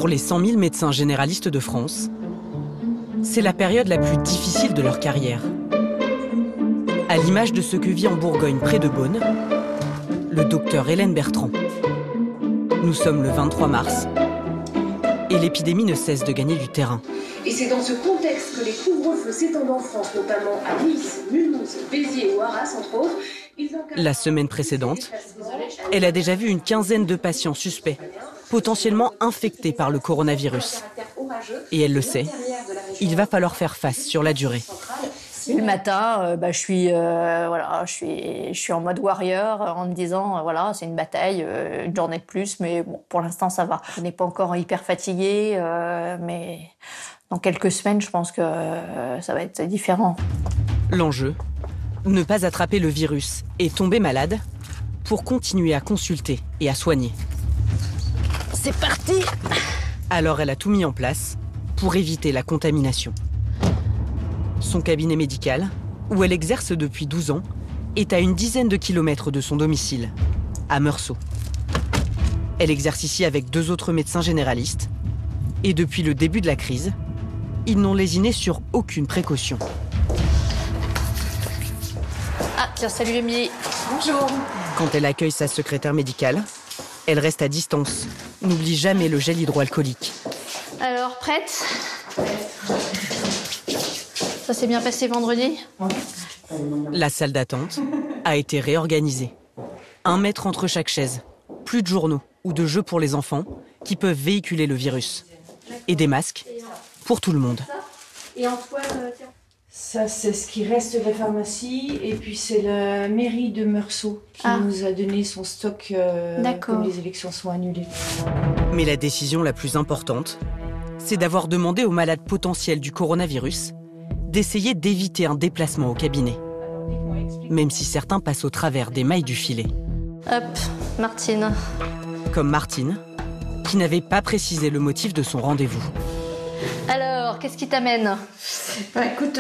Pour les 100 000 médecins généralistes de France, c'est la période la plus difficile de leur carrière. À l'image de ce que vit en Bourgogne, près de Beaune, le docteur Hélène Bertrand. Nous sommes le 23 mars et l'épidémie ne cesse de gagner du terrain. Et c'est dans ce contexte que les couvre-feux s'étendent en France, notamment à Nice, Mulhouse, Béziers ou Arras, entre autres. La semaine précédente, elle a déjà vu une quinzaine de patients suspects, potentiellement infectés par le coronavirus. Et elle le sait, il va falloir faire face sur la durée. Le matin, je suis en mode warrior en me disant voilà, c'est une bataille, une journée de plus, mais bon, pour l'instant ça va. Je n'ai pas encore hyper fatiguée, mais dans quelques semaines, je pense que ça va être différent. L'enjeu, ne pas attraper le virus et tomber malade pour continuer à consulter et à soigner. C'est parti! Alors elle a tout mis en place pour éviter la contamination. Son cabinet médical, où elle exerce depuis 12 ans, est à une dizaine de kilomètres de son domicile, à Meursault. Elle exerce ici avec 2 autres médecins généralistes. Et depuis le début de la crise, ils n'ont lésiné sur aucune précaution. Ah, tiens, salut Émilie. Bonjour. Quand elle accueille sa secrétaire médicale, elle reste à distance, n'oublie jamais le gel hydroalcoolique. Alors, prête? Ça s'est bien passé vendredi? La salle d'attente a été réorganisée. 1 mètre entre chaque chaise, plus de journaux ou de jeux pour les enfants qui peuvent véhiculer le virus. Et des masques pour tout le monde. Et Antoine, ça, c'est ce qui reste de la pharmacie. Et puis, c'est la mairie de Meursault qui nous a donné son stock comme les élections sont annulées. Mais la décision la plus importante, c'est d'avoir demandé aux malades potentiels du coronavirus d'essayer d'éviter un déplacement au cabinet. Même si certains passent au travers des mailles du filet. Hop, Martine. Comme Martine, qui n'avait pas précisé le motif de son rendez-vous. Alors, qu'est-ce qui t'amène? Écoute,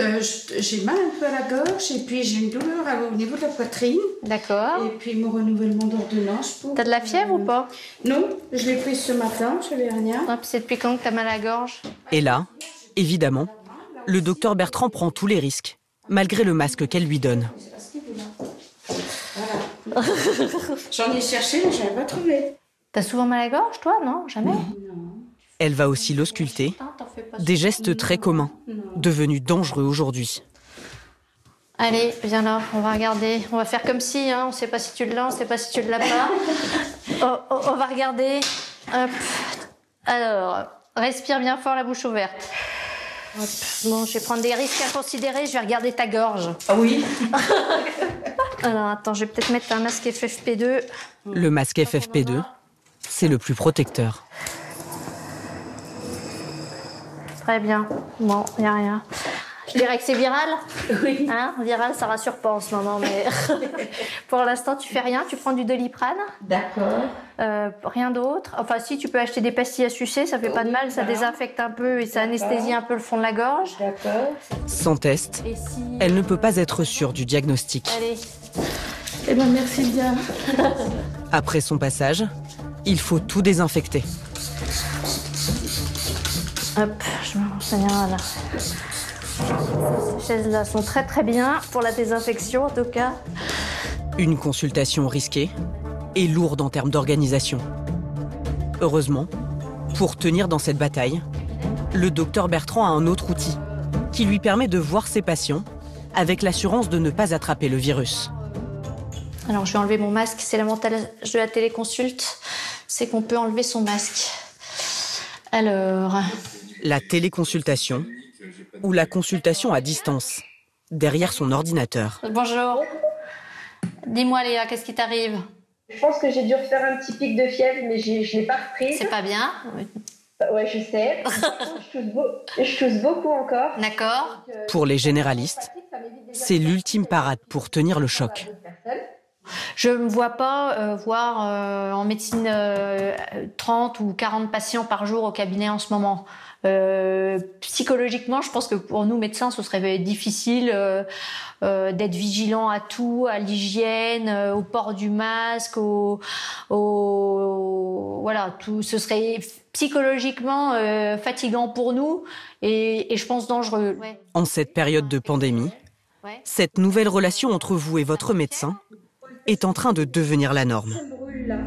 j'ai mal un peu à la gorge et puis j'ai une douleur au niveau de la poitrine. D'accord. Et puis mon renouvellement d'ordonnance. T'as de la fièvre ou pas? Non, je l'ai prise ce matin, je n'avais rien. Ah, puis c'est depuis quand que t'as mal à la gorge? Et là, évidemment, le docteur Bertrand prend tous les risques, malgré le masque qu'elle lui donne. Voilà. J'en ai cherché, mais je n'avais pas trouvé. T'as souvent mal à la gorge, toi? Non, jamais? Non. Elle va aussi l'ausculter, des gestes très communs, devenus dangereux aujourd'hui. Allez, viens là, on va regarder. On va faire comme si, on ne sait pas si tu l'as, on ne sait pas si tu ne l'as pas. On va regarder. Hop. Alors, respire bien fort, la bouche ouverte. Hop. Bon, je vais prendre des risques à considérer, je vais regarder ta gorge. Ah oui. Alors, attends, je vais peut-être mettre un masque FFP2. Le masque FFP2, c'est le plus protecteur. Très bien. Bon, il n'y a rien. Je dirais que c'est viral. Oui. Viral, ça rassure pas en ce moment, mais pour l'instant, tu fais rien. Tu prends du Doliprane. D'accord. Rien d'autre. Enfin, si, tu peux acheter des pastilles à sucer, ça fait pas de mal, ça désinfecte un peu et ça anesthésie un peu le fond de la gorge. D'accord. Sans test, elle ne peut pas être sûre du diagnostic. Allez. Eh bien, merci bien. Après son passage, il faut tout désinfecter. Hop, je me renseigne là. Ces chaises-là sont très très bien pour la désinfection en tout cas. Une consultation risquée et lourde en termes d'organisation. Heureusement, pour tenir dans cette bataille, le docteur Bertrand a un autre outil qui lui permet de voir ses patients avec l'assurance de ne pas attraper le virus. Alors je vais enlever mon masque, c'est l'avantage de la téléconsulte, c'est qu'on peut enlever son masque. Alors... La téléconsultation ou la consultation à distance, derrière son ordinateur. Bonjour. Dis-moi Léa, qu'est-ce qui t'arrive? Je pense que j'ai dû refaire un petit pic de fièvre, mais je ne l'ai pas reprise. C'est pas bien? Ouais, je sais. Je tousse beaucoup encore. D'accord. Pour les généralistes, c'est l'ultime parade pour tenir le choc. Je ne me vois pas voir en médecine 30 ou 40 patients par jour au cabinet en ce moment. Psychologiquement, je pense que pour nous médecins, ce serait difficile d'être vigilant à tout, à l'hygiène, au port du masque, au voilà, ce serait psychologiquement fatigant pour nous et je pense dangereux. En cette période de pandémie, cette nouvelle relation entre vous et votre médecin est en train de devenir la norme. Ça brûle là.